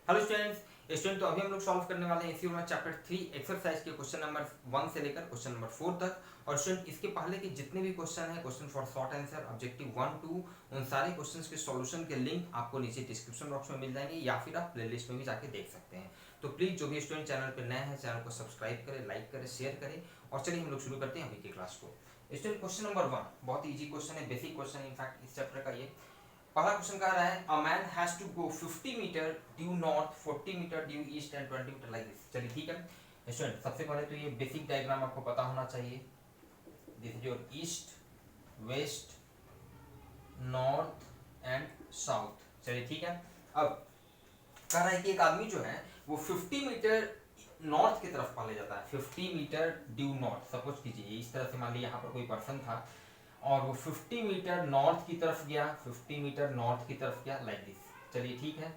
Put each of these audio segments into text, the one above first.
Hello student तो अभी हम लोग सॉल्व करने वाले हैं इसी में चैप्टर 3 एक्सरसाइज के क्वेश्चन नंबर 1 से लेकर क्वेश्चन नंबर 4 तक। और स्टूडेंट इसके पहले के जितने भी क्वेश्चन हैं, question for short answer, objective 1 2, उन सारे क्वेश्चंस के सॉल्यूशन के लिंक आपको नीचे डिस्क्रिप्शन बॉक्स में मिल जाएंगे या फिर आप प्लेलिस्ट में भी जाके देख सकते हैं। तो प्लीज जो भी स्टूडेंट चैनल पर नए हैं, चैनल को सब्सक्राइब करें, लाइक करें, शेयर करें। और चलिए हम लोग शुरू करते हैं अभी की क्लास को। स्टूडेंट क्वेश्चन नंबर 1 बहुत ईजी क्वेश्चन है, बेसिक क्वेश्चन है इनफैक्ट इस चैप्टर का। ये पहला क्वेश्चन कह रहा है, a man has to go 50 metre due north, 40 metre due east and 20 metre like this. चलिए ठीक है स्टूडेंट, सबसे पहले तो ये बेसिक डायग्राम आपको पता होना चाहिए। This is your east, west, north and south. चलिए ठीक है। अब कह रहा है कि एक आदमी जो है वो 50 मीटर नॉर्थ की तरफ पहले जाता है। 50 मीटर ड्यू नॉर्थ, सपोज कीजिए इस तरह से, मान लीजिए यहाँ पर कोई पर्सन था और वो 50 मीटर नॉर्थ की तरफ गया, 50 मीटर नॉर्थ की तरफ गया लाइक दिस। चलिए ठीक है,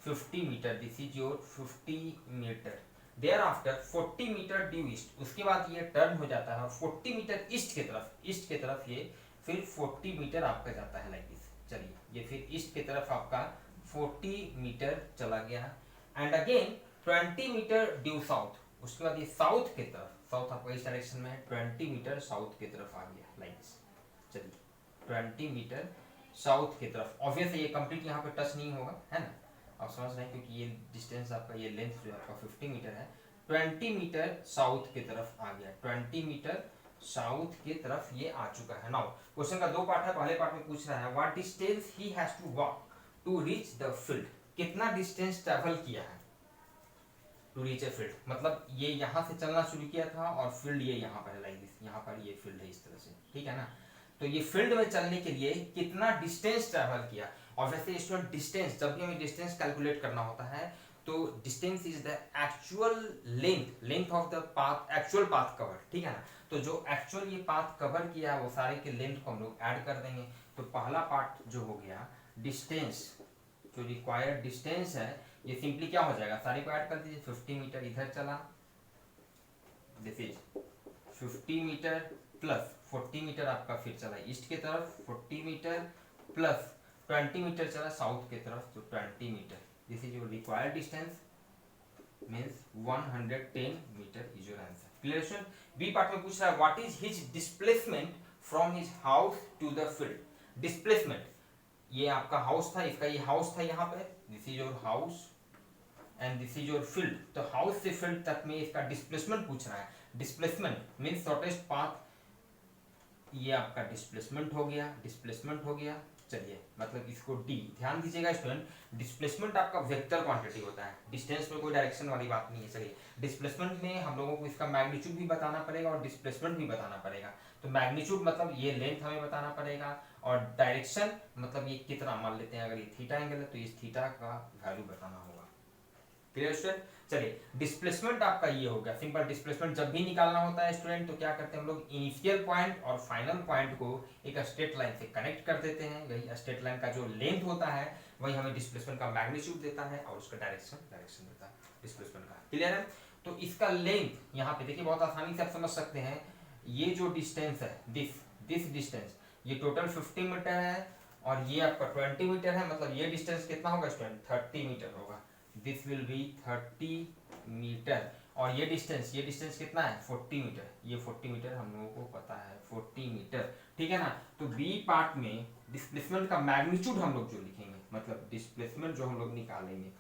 50 metre, this is your 50 metre. Thereafter 40 metre due east, उसके बाद ये टर्न हो जाता है और 40 मीटर ईस्ट की तरफ, ईस्ट की तरफ ये फिर 40 मीटर आपका जाता है लाइक दिस। चलिए ये फिर ईस्ट की तरफ आपका 40 मीटर चला गया and again 20 metre due south, उसके बाद ये साउथ की तरफ, साउथ आपका इस डायरेक्शन में है, 20 मीटर साउथ की तरफ आ गया लाइक दिस। चलिए 20 मीटर साउथ की तरफ, ऑब्वियसली ये कंप्लीट यहाँ पे टच नहीं होगा, है ना, आप समझ रहे हैं, क्योंकि ये डिस्टेंस आपका, ये लेंथ जो आपका 50 मीटर है, 20 मीटर साउथ की तरफ आ गया, 20 मीटर साउथ की तरफ ये आ चुका है। नाउ क्वेश्चन का दो पार्ट है, पहले पार्ट में पूछ रहा है what distance he has to walk to reach the field, कितना डिस्टेंस ट्रैवल किया है टू रीच ए फील्ड, मतलब ये यहाँ से चलना शुरू किया था और फील्ड ये यहाँ पर है लाइक दिस, यहाँ पर ये फील्ड है इस तरह से, ठीक है ना। तो ये फील्ड में चलने के लिए कितना डिस्टेंस ट्रैवल किया। और वैसे स्टूडेंट डिस्टेंस, जब भी हमें डिस्टेंस कैलकुलेट करना होता है तो distance is the actual length, length of the path, actual path cover, ठीक है ना। तो जो एक्चुअल ये पाथ कवर किया है वो सारे के लेंथ को हम लोग ऐड कर देंगे। तो पहला पार्ट जो हो गया डिस्टेंस, जो रिक्वायर्ड डिस्टेंस है, ये सिंपली क्या हो जाएगा, सारे को ऐड कर दीजिए। 50 मीटर इधर चला, this is 50 metre plus 40 metre आपका फिर चला ईस्ट की तरफ, 40 मीटर प्लस 20 मीटर चला साउथ की तरफ, तो 20 metre, this is your required distance, means 110 metre is your answer. Clear student. B part में पूछ रहा है what is his displacement from his house to the field. Displacement, ये आपका हाउस था, इसका ये हाउस था यहाँ पे, this is your house and this is your field. तो हाउस से फील्ड तक में इसका डिस्प्लेसमेंट पूछ रहा है। डिस्प्लेसमेंट मींस शॉर्टेस्ट पाथ, ये आपका डिस्प्लेसमेंट हो गया, डिस्प्लेसमेंट हो गया। चलिए मतलब इसको डी, ध्यान दीजिएगा स्टूडेंट, डिस्प्लेसमेंट आपका वेक्टर क्वांटिटी होता है, डिस्टेंस में कोई डायरेक्शन वाली बात नहीं है। चलिए डिस्प्लेसमेंट में हम लोगों को इसका मैग्नीट्यूड भी बताना पड़ेगा और डिस्प्लेसमेंट भी बताना पड़ेगा। तो मैग्नीट्यूड मतलब ये लेंथ हमें बताना पड़ेगा और डायरेक्शन मतलब ये कितना, मान लेते हैं अगर ये थीटा एंगल है तो इस थीटा का वैल्यू बताना होगा। Clear student. चलिए डिस्प्लेसमेंट आपका ये हो गया। सिंपल डिस्प्लेसमेंट जब भी निकालना होता है स्टूडेंट तो क्या करते हैं हम लोग, इनिशियल पॉइंट और फाइनल पॉइंट को एक स्ट्रेट लाइन से कनेक्ट कर देते हैं। वही स्ट्रेट लाइन का जो लेंथ होता है वही हमें डिस्प्लेसमेंट का मैग्नीट्यूड देता है और उसका डायरेक्शन देता है डिस्प्लेसमेंट का। क्लियर है। तो इसका लेंथ यहाँ पे देखिए बहुत आसानी से आप समझ सकते हैं, ये जो डिस्टेंस है, दिस डिस्टेंस, ये टोटल 50 मीटर है और ये आपका 20 मीटर है, मतलब ये डिस्टेंस कितना होगा स्टूडेंट, 30 मीटर होगा। दिस विल बी 30 मीटर और ये डिस्टेंस कितना है, 40 मीटर। ये 40 मीटर हम लोगों को पता है, 40 मीटर, ठीक है ना। तो बी पार्ट में डिस्प्लेसमेंट का मैग्नीट्यूड हम लोग जो लिखेंगे, मतलब डिस्प्लेसमेंट जो हम लोग निकालेंगे,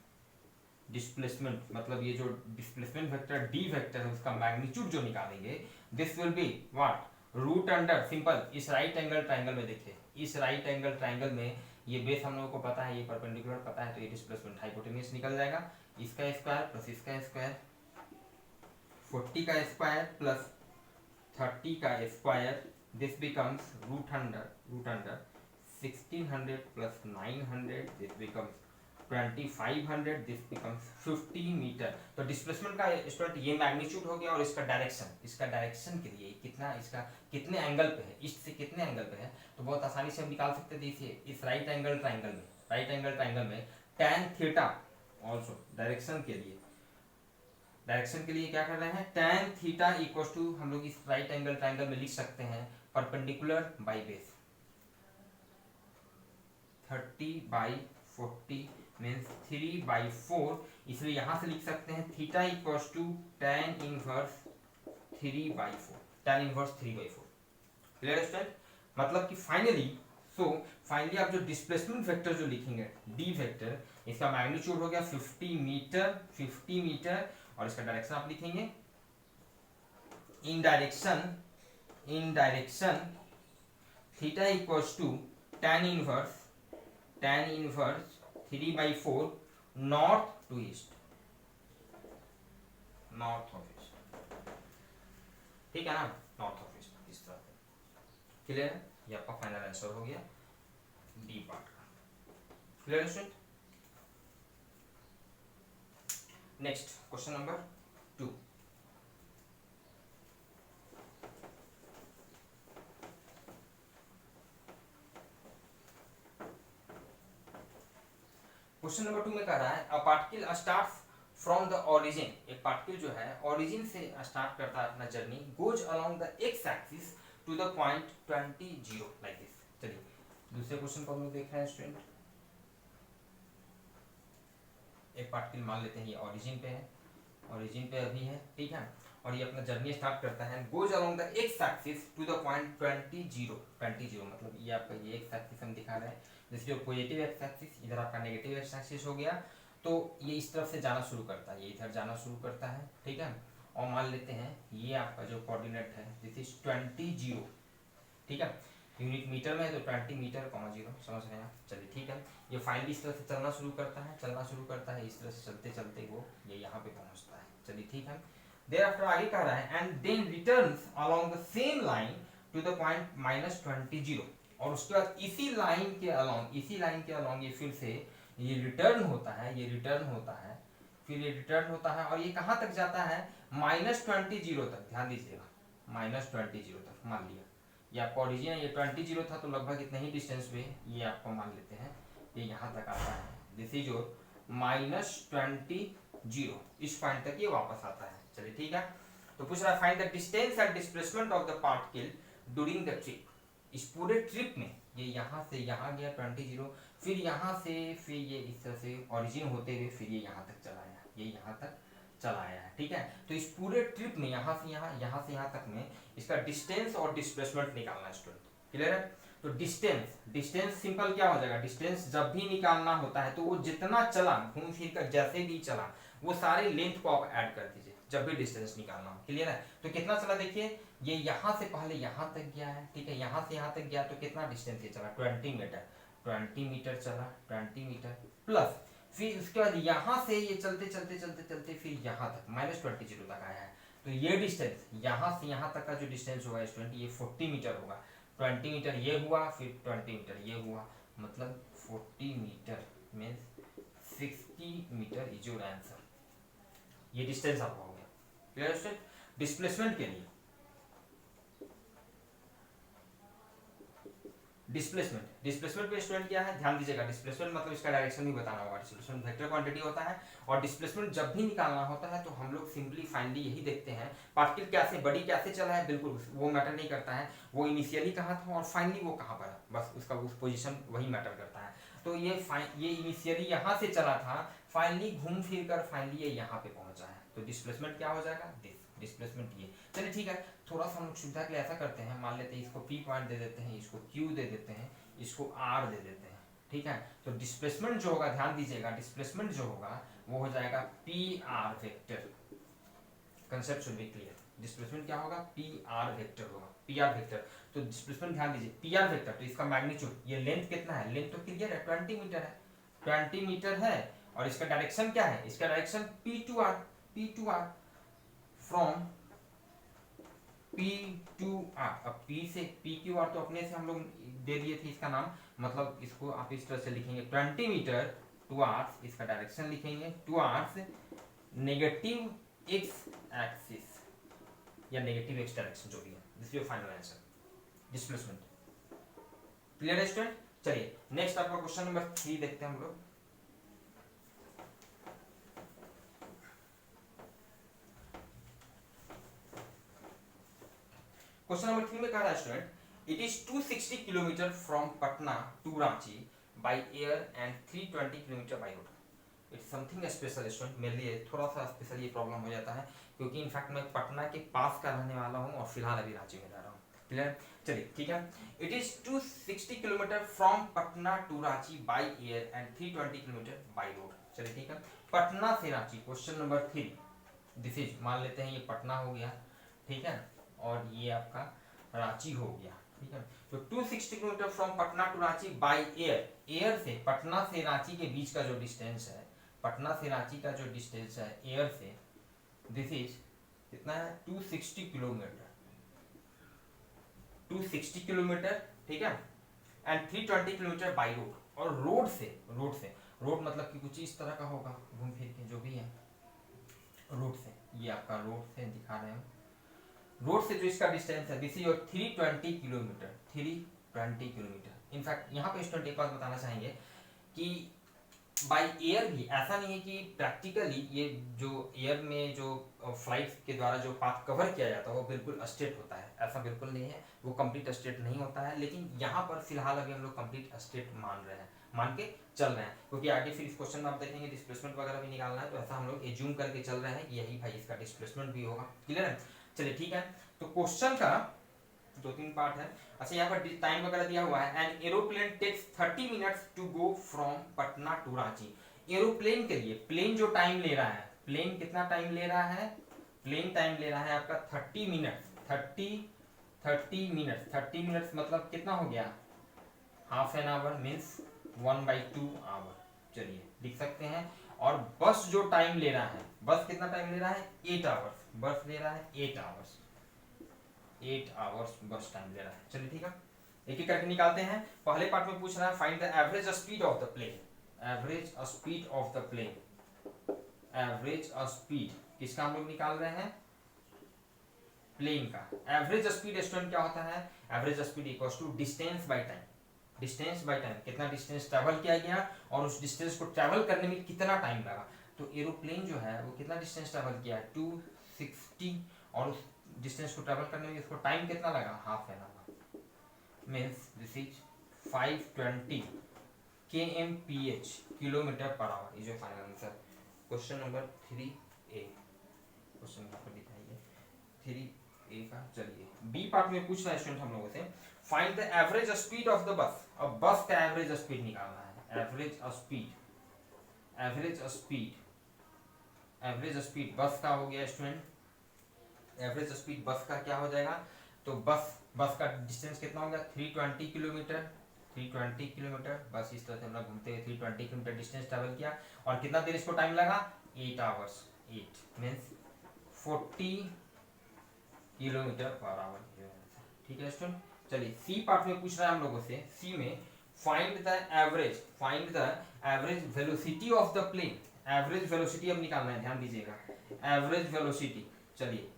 डिस्प्लेसमेंट मतलब ये जो डिस्प्लेसमेंट वेक्टर डी वेक्टर है उसका मैग्नीट्यूड जो निकालेंगे, this will be what, root under, simple इस राइट एंगल ट्राइंगल में देखिए, इस राइट एंगल ट्राइंगल में ये बेस हम लोगों को पता है, ये परपेंडिकुलर पता है, तो ये डिस्प्लेसमेंट हाइपोटेन्यूज निकल जाएगा। इसका स्क्वायर प्लस इसका स्क्वायर, 40 का स्क्वायर प्लस 30 का square, this becomes root under 1600 plus 900, this becomes 2500, this becomes 50 metre. तो डिस्प्लेसमेंट का स्टूडेंट ये मैग्नीट्यूड हो गया और इसका डायरेक्शन के लिए कितना, इसका कितने एंगल पे है, ईस्ट से कितने एंगल पे है, तो बहुत आसानी से हम निकाल सकते हैं। देखिए इस राइट एंगल ट्राइंगल में tan थीटा ऑल्सो डायरेक्शन के लिए क्या कर रहे हैं, tan थीटा इक्वल टू, हम लोग इस राइट एंगल ट्राइंगल में लिख सकते हैं perpendicular by base, 30 by 40 means 3/4, इसलिए यहां से लिख सकते हैं theta equals to tan inverse 3/4, tan inverse 3/4। Clear student? मतलब कि फाइनली आप जो डिस्प्लेसमेंट वेक्टर जो लिखेंगे डी वेक्टर, इसका मैग्नीट्यूड हो गया 50 मीटर और इसका डायरेक्शन आप लिखेंगे in direction theta equals to tan inverse 3/4 north to east, north of east, ठीक है ना, नॉर्थ ऑफ ईस्ट इस तरह से। क्लियर है? ये आपका फाइनल आंसर हो गया डी पार्ट का। Clear student? Next question number 2। Question number 2 में कह रहा है a particle starts from the origin, एक पार्टिकल जो है ओरिजिन से स्टार्ट करता है अपना journey, goes along the X axis to the point 20 like this. चलिए दूसरे क्वेश्चन को हम लोग देख रहे हैं स्टूडेंट। एक पार्टिकल मान लेते हैं ये ओरिजिन पे है, ओरिजिन पे अभी है, ठीक है, और ये अपना जर्नी स्टार्ट करता है goes along the X axis to the point 20 मतलब ये आपका ये एक्स एक्सिस हम दिखा रहे हैं, जैसे जो पॉजिटिव एक्स एक्सिस, इधर आपका नेगेटिव एक्स एक्सिस हो गया, तो ये इस तरफ से जाना शुरू करता है, ये इधर जाना शुरू करता है, ठीक है। और मान लेते हैं ये आपका जो कोऑर्डिनेट है दिस इज 20, ठीक है, यूनिट मीटर में है तो 20 मीटर, 0 समझ रहे हैं आप। चलिए ठीक है, ये फाइनली इस तरह से चलना शुरू करता है, इस तरह से चलते चलते वो ये यहाँ पे पहुँचता है। चलिए ठीक है, देयर आफ्टर आगे कह रहा है and then returns along the same line to the point -20, और उसके बाद इसी लाइन के अलोंग ये फिर से ये रिटर्न होता है, फिर ये रिटर्न होता है और ये कहाँ तक जाता है -20 तक। ध्यान दीजिएगा -20 तक, मान लिया ये आपका ओरिजिन है, ये 20 था तो लगभग इतना ही डिस्टेंस पे ये आपको मान लेते हैं ये यहाँ तक आता है, दिस इज योर -20, इस पॉइंट तक ये वापस आता है। चलिए ठीक है, तो पूछ रहा है find the distance and displacement of the particle during the trip. इस पूरे ट्रिप में ये यहाँ से यहाँ गया 20, फिर यहाँ से फिर ये इस तरह से ओरिजिन होते हुए फिर ये यहाँ तक चला आया, ये यहाँ तक चला आया है, ठीक है। तो इस पूरे ट्रिप में यहाँ से यहाँ तक में इसका डिस्टेंस और डिस्प्लेसमेंट निकालना है स्टूडेंट। क्लियर है? तो डिस्टेंस सिंपल क्या हो जाएगा, डिस्टेंस जब भी निकालना होता है तो वो जितना चला घूम फिर कर जैसे भी चला वो सारे लेंथ को आप ऐड कर दीजिए जब भी डिस्टेंस निकालना हो। क्लियर है? तो कितना चला देखिए, ये यहाँ से पहले यहाँ तक गया है, ठीक है, यहाँ से यहाँ तक गया तो कितना डिस्टेंस ये चला 20 मीटर चला, 20 मीटर प्लस फिर उसके बाद यहाँ से ये चलते फिर यहाँ तक -20 तक आया है। तो ये डिस्टेंस यहाँ से यहाँ तक का जो डिस्टेंस होगा स्टूडेंट ये 40 मीटर होगा। 20 मीटर ये हुआ, फिर 20 मीटर ये हुआ, मतलब 40 metre means 60 metre is your answer. ये डिस्टेंस आपका हो गया। Clear student? डिस्प्लेसमेंट के लिए डिस्प्लेसमेंट पे स्टूडेंट क्या है, ध्यान दीजिएगा, डिस्प्लेसमेंट मतलब इसका डायरेक्शन भी बताना होगा। डिस्प्लेसमेंट वेक्टर क्वांटिटी होता है और डिस्प्लेसमेंट जब भी निकालना होता है तो हम लोग सिंपली फाइनली यही देखते हैं पार्टिकल कैसे बड़ी कैसे चला है, बिल्कुल वो मैटर नहीं करता है, वो इनिशियली कहाँ था और फाइनली वो कहाँ पर है, बस उसका उस पोजीशन वही मैटर करता है। तो ये इनिशियली यहाँ से चला था, फाइनली घूम फिर कर फाइनली ये यहाँ पे पहुंचा है, तो डिस्प्लेसमेंट क्या हो जाएगा, डिस्प्लेसमेंट ये। चलिए ठीक है, थोड़ा सा हम लोग सुविधा के लिए ऐसा करते हैं, मान लेते हैं इसको P पॉइंट दे देते हैं, इसको Q दे देते हैं, इसको R दे देते हैं, ठीक है। तो डिस्प्लेसमेंट जो होगा, ध्यान दीजिएगा, डिस्प्लेसमेंट जो होगा वो हो जाएगा PR vector. Concept should be clear. Displacement क्या होगा, PR वेक्टर होगा, PR वेक्टर। तो डिस्प्लेसमेंट ध्यान दीजिए PR वेक्टर, तो इसका मैग्नीट्यूड, ये लेंथ कितना है, लेंथ तो क्लियर है 20 मीटर है, 20 मीटर है, और इसका डायरेक्शन क्या है, इसका direction P2R from P to R। अब P से PQR तो अपने से हम लोग दे दिए थे इसका नाम, मतलब इसको आप इस तरह से लिखेंगे 20 मीटर टुवर्ड्स, इसका डायरेक्शन लिखेंगे टुवर्ड्स नेगेटिव x एक्सिस या नेगेटिव x डायरेक्शन जो भी है, this is your final answer displacement. Clear है स्टूडेंट? चलिए नेक्स्ट आपका क्वेश्चन नंबर 3 देखते हैं हम लोग। क्वेश्चन नंबर 3 में कह रहा है student it is 260 kilometre from Patna to Ranchi by air and 320 kilometre by road. It's something special student, मेरे लिए थोड़ा सा स्पेशल ये प्रॉब्लम हो जाता है, क्योंकि इनफैक्ट मैं पटना के पास का रहने वाला हूँ और फिलहाल अभी रांची में रह रहा हूँ। क्लियर? चलिए ठीक है। It is 260 kilometre from Patna to Ranchi by air and 320 kilometre by road. चलिए ठीक है, पटना से Ranchi, question number 3, this is, मान लेते हैं ये पटना हो गया, ठीक है, और ये आपका रांची हो गया, ठीक है। तो 260 kilometre from Patna to Ranchi by air, air से पटना से रांची के बीच का जो डिस्टेंस है, पटना से रांची का जो डिस्टेंस है एयर से, दिस इज कितना है, 260 किलोमीटर, 260 किलोमीटर, ठीक है, एंड 320 किलोमीटर बाई रोड। और रोड से, रोड मतलब कि कुछ इस तरह का होगा, घूम फिर के जो भी है, रोड से, ये आपका रोड से दिखा रहे हैं, रोड से जो इसका डिस्टेंस है, this is your 320 kilometre, 320 kilometre. In fact यहाँ पे स्टूडेंट एक बात बताना चाहेंगे कि बाय एयर भी ऐसा नहीं है कि प्रैक्टिकली ये जो एयर में जो फ्लाइट के द्वारा जो पाथ कवर किया जाता है वो बिल्कुल स्ट्रेट होता है, ऐसा बिल्कुल नहीं है, वो कंप्लीट स्ट्रेट नहीं होता है। लेकिन यहाँ पर फिलहाल अभी हम लोग कंप्लीट स्ट्रेट मान रहे हैं, मान के चल रहे हैं, क्योंकि आगे फिर इस क्वेश्चन में आप देखेंगे डिस्प्लेसमेंट वगैरह भी निकालना है, तो ऐसा हम लोग एज्यूम करके चल रहे हैं कि यही भाई इसका डिस्प्लेसमेंट भी होगा। क्लियर है? चलिए ठीक है, तो क्वेश्चन का 2-3 पार्ट है। अच्छा, यहाँ पर टाइम वगैरह दिया हुआ है, an aeroplane takes 30 minutes to go from Patna to Ranchi. Aeroplane के लिए प्लेन जो टाइम ले रहा है, प्लेन कितना टाइम ले रहा है, प्लेन टाइम ले रहा है आपका 30 मिनट्स, 30 मिनट्स मतलब कितना हो गया, half an hour, means 1/2 hour. चलिए लिख सकते हैं। और बस जो टाइम ले रहा है, बस कितना टाइम ले रहा है, 8 आवर्स, बस ले रहा है 8 आवर्स, 8 आवर्स बस टाइम ले रहा है। चलिए ठीक है, एक एक करके निकालते हैं। पहले पार्ट में पूछ रहा है find the average speed of the plane, average speed of the plane, average speed किसका हम लोग निकाल रहे हैं, प्लेन का। एवरेज स्पीड स्टूडेंट क्या होता है, average speed equals to distance by time, distance by time, कितना डिस्टेंस ट्रैवल किया गया और उस डिस्टेंस को ट्रैवल करने में कितना टाइम लगा। तो एरोप्लेन जो है वो कितना डिस्टेंस ट्रैवल किया, 260, और उस डिस्टेंस को ट्रैवल करने में इसको टाइम कितना लगा, half an hour, means this is 520 kmph, kilometre per hour, is your final answer. Question number 3A, question यहाँ पर दिखाइए 3A का। चलिए बी पार्ट में पूछ रहा है स्टूडेंट हम लोगों से, find the average speed of the bus. अब बस का एवरेज स्पीड निकालना है, average speed, average speed, average speed बस का हो गया स्टूडेंट, एवरेज स्पीड बस का क्या हो जाएगा, तो बस का डिस्टेंस कितना होगा, 320 किलोमीटर, 320 किलोमीटर, बस इस तरह से हम लोग घूमते हुए 320 किलोमीटर डिस्टेंस ट्रैवल किया, और कितना देर इसको टाइम लगा, 8 hours, 8 means 40 kilometre per hour. ठीक है स्टूडेंट, चलिए सी पार्ट में पूछ रहा है हम लोगों से, सी में find the average velocity of the plane, average velocity अब निकालना है, ध्यान दीजिएगा, एवरेज वेलोसिटी। चलिए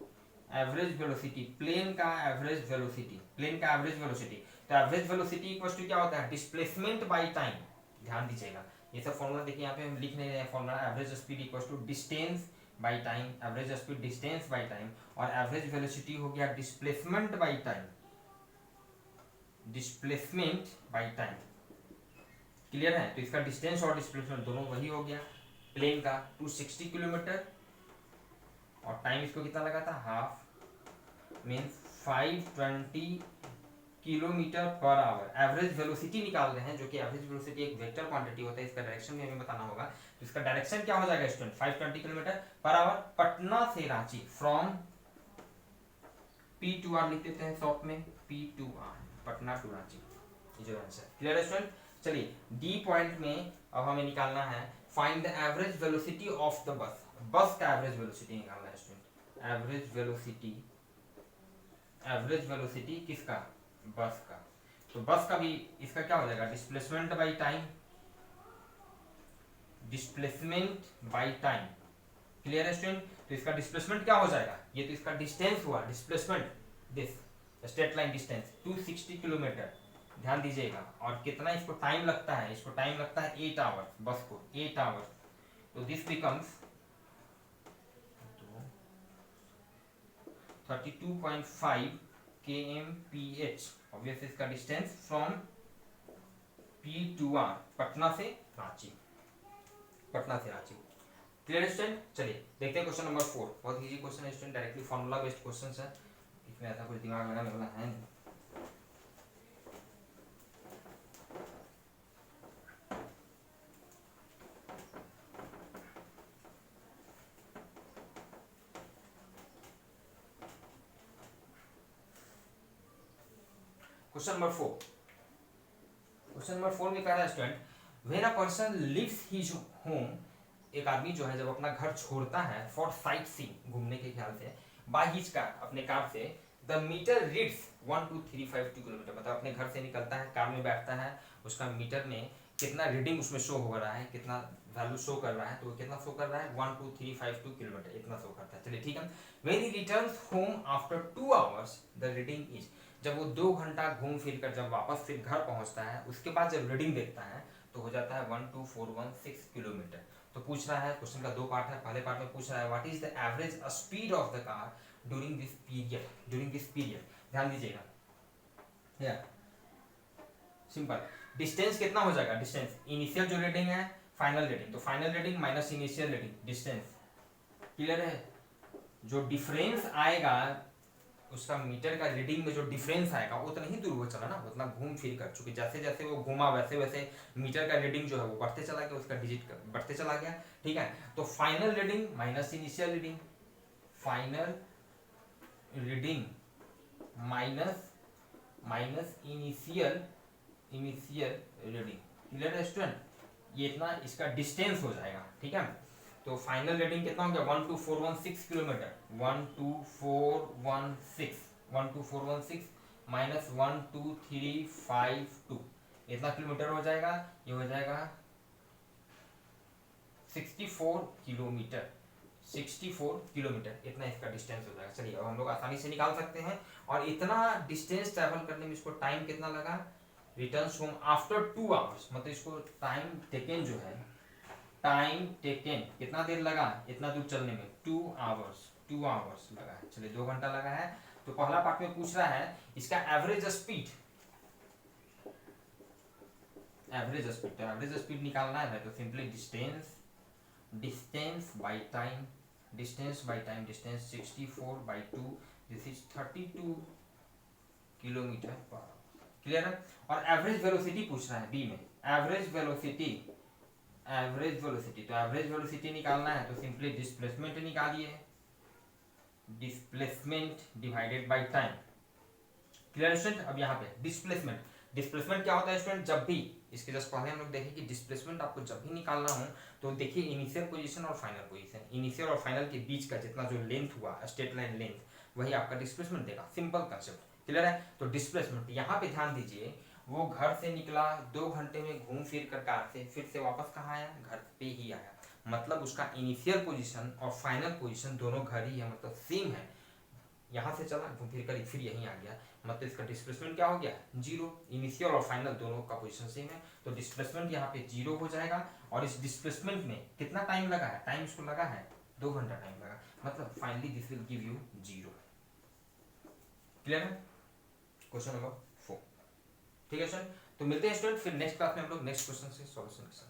एवरेज वेलोसिटी, प्लेन का एवरेज वेलोसिटी, प्लेन का एवरेज वेलोसिटी, तो एवरेज वेलोसिटी इक्वल टू क्या होता है, डिस्प्लेसमेंट बाय टाइम। ध्यान दीजिएगा, ये सब फॉर्मूला देखिए यहाँ पे हम लिख नहीं रहे हैं, formula average speed equal to distance by time, average speed distance by time, और एवरेज वेलोसिटी हो गया displacement by time, displacement by time. Clear है? तो इसका डिस्टेंस और डिस्प्लेसमेंट दोनों वही हो गया, प्लेन का 260 किलोमीटर और टाइम इसको कितना लगा था, half, means 520 kilometre per hour. Average velocity निकाल रहे हैं, जो कि एवरेज वेलोसिटी एक वेक्टर क्वांटिटी होता है, इसका डायरेक्शन भी हमें बताना होगा। तो इसका डायरेक्शन क्या हो जाएगा student, 520 kilometre per hour, Patna से रांची, फ्रॉम P2R लिख देते हैं शॉर्ट में, P2R, पटना टू रांची, जो आंसर। क्लियर है स्टूडेंट? चलिए डी पॉइंट में अब हमें निकालना है find the average velocity of the bus, बस का एवरेज वेलोसिटी निकालना है student, average velocity, average velocity किसका, बस का। तो बस का भी इसका क्या हो जाएगा, displacement by time, displacement by time. Clear है स्टूडेंट? तो इसका डिस्प्लेसमेंट क्या हो जाएगा, ये तो इसका डिस्टेंस हुआ, displacement this straight line distance 260 kilometre, ध्यान दीजिएगा, और कितना इसको टाइम लगता है, इसको टाइम लगता है 8 आवर्स, बस को 8 आवर्स, तो दिस बिकम्स 32.5 kmph, ऑब्वियसली इसका डिस्टेंस फ्रॉम P2R पटना से रांची, पटना से रांची। Clear student? चलिए देखते हैं क्वेश्चन नंबर 4। बहुत इजी क्वेश्चन है student, directly formula based question है, इसमें ऐसा कुछ दिमाग लगाने वाला है नहीं। क्वेश्चन नंबर 4, क्वेश्चन नंबर 4 में कह रहा है student, when a person leaves his home, एक आदमी जो है जब अपना घर छोड़ता है फॉर साइट सीइंग, घूमने के ख्याल से, बाय हिज कार, अपने कार से, द मीटर रीड्स 12352 किलोमीटर, मतलब अपने घर से निकलता है, कार में बैठता है, उसका मीटर में कितना रीडिंग उसमें शो हो रहा है, कितना वैल्यू शो कर रहा है, तो कितना शो कर रहा है 12352 किलोमीटर, इतना शो करता है। चलिए ठीक है। When he returns home after 2 hours the reading is, जब वो 2 घंटा घूम फिर कर जब वापस फिर घर पहुंचता है, उसके बाद जब रीडिंग देखता है तो हो जाता है 12416 किलोमीटर। तो पूछ रहा है, क्वेश्चन का 2 पार्ट है, पहले पार्ट में पूछ रहा है what is the average speed of the car during this period, during this period. ध्यान दीजिएगा, या सिंपल, डिस्टेंस कितना हो जाएगा, डिस्टेंस इनिशियल जो रीडिंग है फाइनल रीडिंग, तो final reading minus initial reading, distance. Clear है? जो डिफरेंस आएगा उसका मीटर का रीडिंग में जो डिफरेंस आएगा उतना ही दूर वो चला ना, उतना घूम फिर कर, चूंकि जैसे जैसे वो घूमा वैसे वैसे मीटर का रीडिंग जो है वो बढ़ते चला गया, उसका डिजिट बढ़ते चला गया। ठीक है, तो final reading minus initial reading, final reading minus minus initial reading. Clear है स्टूडेंट? ये इतना इसका डिस्टेंस हो जाएगा। ठीक है, तो फाइनल रीडिंग कितना हो गया 12416 किलोमीटर, 12416 माइनस 12352, इतना किलोमीटर हो जाएगा, ये हो जाएगा 64 किलोमीटर, 64 किलोमीटर, इतना इसका डिस्टेंस हो जाएगा। चलिए अब हम लोग आसानी से निकाल सकते हैं, और इतना डिस्टेंस ट्रैवल करने में इसको टाइम कितना लगा, रिटर्न्स होम आफ्टर 2 आवर्स, मतलब इसको टाइम टेकन जो है, टाइम टेकन कितना देर लगा इतना दूर चलने में, 2 आवर्स लगा है। चलिए 2 घंटा लगा है। तो पहला पार्ट में पूछ रहा है इसका एवरेज स्पीड, तो एवरेज स्पीड निकालना है तो simply distance by time, distance 64/2, this is 32 kilometre per hour. Clear है? और एवरेज वेलोसिटी पूछ रहा है बी में, एवरेज वेलोसिटी, तो एवरेज वेलोसिटी निकालना है तो सिंपली डिस्प्लेसमेंट निकालिए, displacement divided by time. Clear student? अब यहाँ पे डिस्प्लेसमेंट क्या होता है स्टूडेंट, जब भी इसके जस्ट पहले हम लोग देखें कि डिस्प्लेसमेंट आपको जब भी निकालना हो तो देखिए इनिशियल पोजीशन और फाइनल पोजीशन, इनिशियल और फाइनल के बीच का जितना जो लेंथ हुआ, स्ट्रेट लाइन लेंथ, वही आपका डिस्प्लेसमेंट देगा। Simple concept. क्लियर है? तो डिस्प्लेसमेंट यहाँ पे ध्यान दीजिए, वो घर से निकला 2 घंटे में घूम फिर कर कार से, फिर से वापस कहाँ आया, घर पे ही आया, मतलब उसका इनिशियल पोजीशन और फाइनल पोजीशन दोनों घर ही है, मतलब सेम है। यहाँ से चला घूम फिर कर फिर यहीं आ गया, मतलब इसका डिस्प्लेसमेंट क्या हो गया, 0। इनिशियल और फाइनल दोनों का पोजीशन सेम है, तो डिस्प्लेसमेंट यहाँ पे 0 हो जाएगा। और इस डिस्प्लेसमेंट में कितना टाइम लगा है, टाइम इसको लगा है 2 घंटा टाइम लगा, मतलब finally this will give you 0। Clear है? Question number 4। ठीक है सर, तो मिलते हैं स्टूडेंट फिर नेक्स्ट क्लास में हम लोग नेक्स्ट क्वेश्चन से सॉल्यूशन के साथ।